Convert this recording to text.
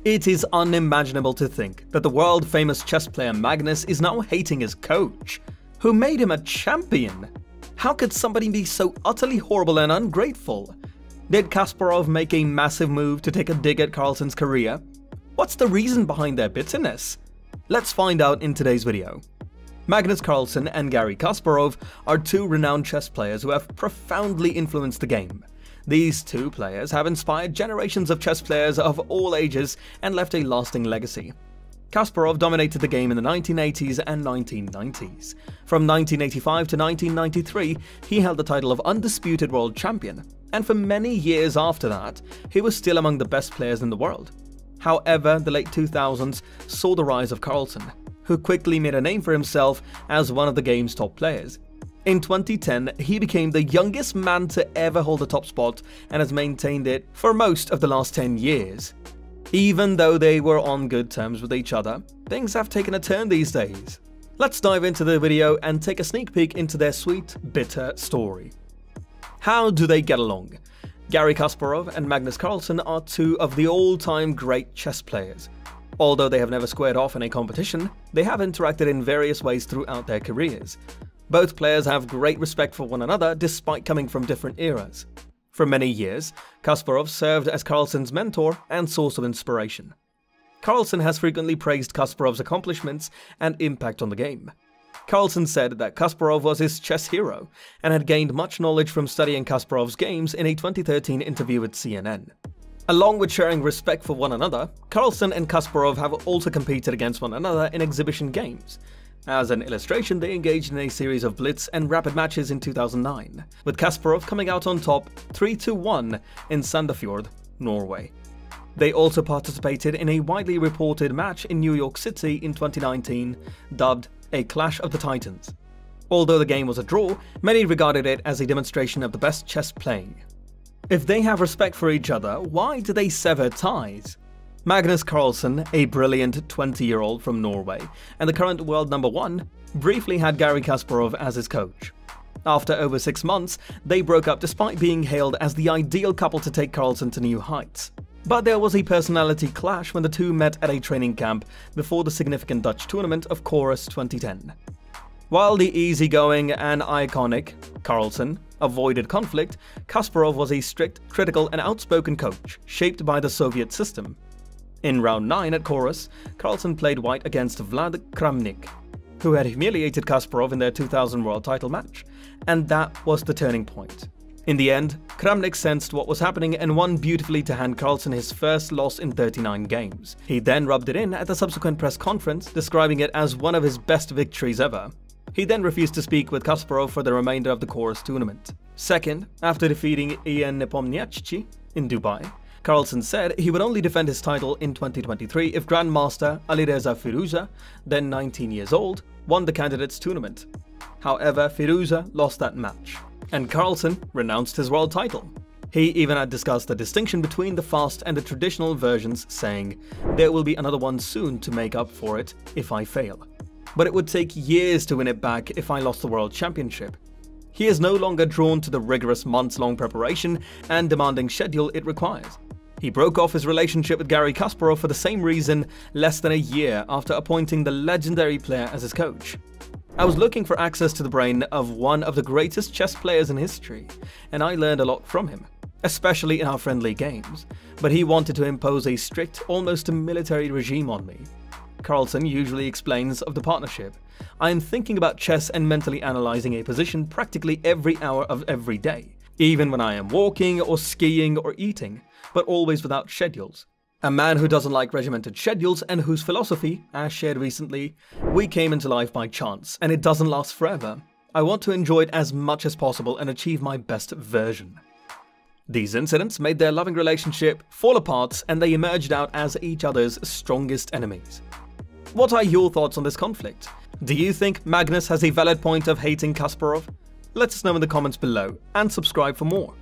It is unimaginable to think that the world-famous chess player Magnus is now hating his coach, who made him a champion. How could somebody be so utterly horrible and ungrateful? Did Kasparov make a massive move to take a dig at Carlsen's career? What's the reason behind their bitterness? Let's find out in today's video. Magnus Carlsen and Garry Kasparov are two renowned chess players who have profoundly influenced the game. These two players have inspired generations of chess players of all ages and left a lasting legacy. Kasparov dominated the game in the 1980s and 1990s. From 1985 to 1993, he held the title of undisputed world champion, and for many years after that, he was still among the best players in the world. However, the late 2000s saw the rise of Carlsen, who quickly made a name for himself as one of the game's top players. In 2010, he became the youngest man to ever hold a top spot and has maintained it for most of the last 10 years. Even though they were on good terms with each other, things have taken a turn these days. Let's dive into the video and take a sneak peek into their sweet, bitter story. How do they get along? Garry Kasparov and Magnus Carlsen are two of the all-time great chess players. Although they have never squared off in a competition, they have interacted in various ways throughout their careers. Both players have great respect for one another despite coming from different eras. For many years, Kasparov served as Carlsen's mentor and source of inspiration. Carlsen has frequently praised Kasparov's accomplishments and impact on the game. Carlsen said that Kasparov was his chess hero and had gained much knowledge from studying Kasparov's games in a 2013 interview with CNN. Along with sharing respect for one another, Carlsen and Kasparov have also competed against one another in exhibition games. As an illustration, they engaged in a series of blitz and rapid matches in 2009, with Kasparov coming out on top 3-1 in Sandefjord, Norway. They also participated in a widely reported match in New York City in 2019, dubbed a Clash of the Titans. Although the game was a draw, many regarded it as a demonstration of the best chess playing. If they have respect for each other, why do they sever ties? Magnus Carlsen, a brilliant 20-year-old from Norway and the current world #1, briefly had Garry Kasparov as his coach. After over 6 months, they broke up despite being hailed as the ideal couple to take Carlsen to new heights. But there was a personality clash when the two met at a training camp before the significant Dutch tournament of Chorus 2010. While the easygoing and iconic Carlsen avoided conflict, Kasparov was a strict, critical and outspoken coach, shaped by the Soviet system. In round 9 at Chorus, Carlsen played white against Vlad Kramnik, who had humiliated Kasparov in their 2000 world title match, and that was the turning point. In the end, Kramnik sensed what was happening and won beautifully to hand Carlsen his first loss in 39 games. He then rubbed it in at the subsequent press conference, describing it as one of his best victories ever. He then refused to speak with Kasparov for the remainder of the Chorus tournament. Second, after defeating Ian Nepomniachtchi in Dubai, Carlsen said he would only defend his title in 2023 if grandmaster Alireza Firuza, then 19 years old, won the candidates tournament. However, Firuza lost that match, and Carlsen renounced his world title. He even had discussed the distinction between the fast and the traditional versions, saying, "There will be another one soon to make up for it if I fail. But it would take years to win it back if I lost the world championship." He is no longer drawn to the rigorous months-long preparation and demanding schedule it requires. He broke off his relationship with Garry Kasparov for the same reason less than a year after appointing the legendary player as his coach. "I was looking for access to the brain of one of the greatest chess players in history, and I learned a lot from him, especially in our friendly games, but he wanted to impose a strict, almost a military regime on me." Carlsen usually explains of the partnership, "I am thinking about chess and mentally analyzing a position practically every hour of every day, even when I am walking or skiing or eating, but always without schedules. A man who doesn't like regimented schedules and whose philosophy, as shared recently, we came into life by chance and it doesn't last forever. I want to enjoy it as much as possible and achieve my best version." These incidents made their loving relationship fall apart and they emerged out as each other's strongest enemies. What are your thoughts on this conflict? Do you think Magnus has a valid point of hating Kasparov? Let us know in the comments below and subscribe for more.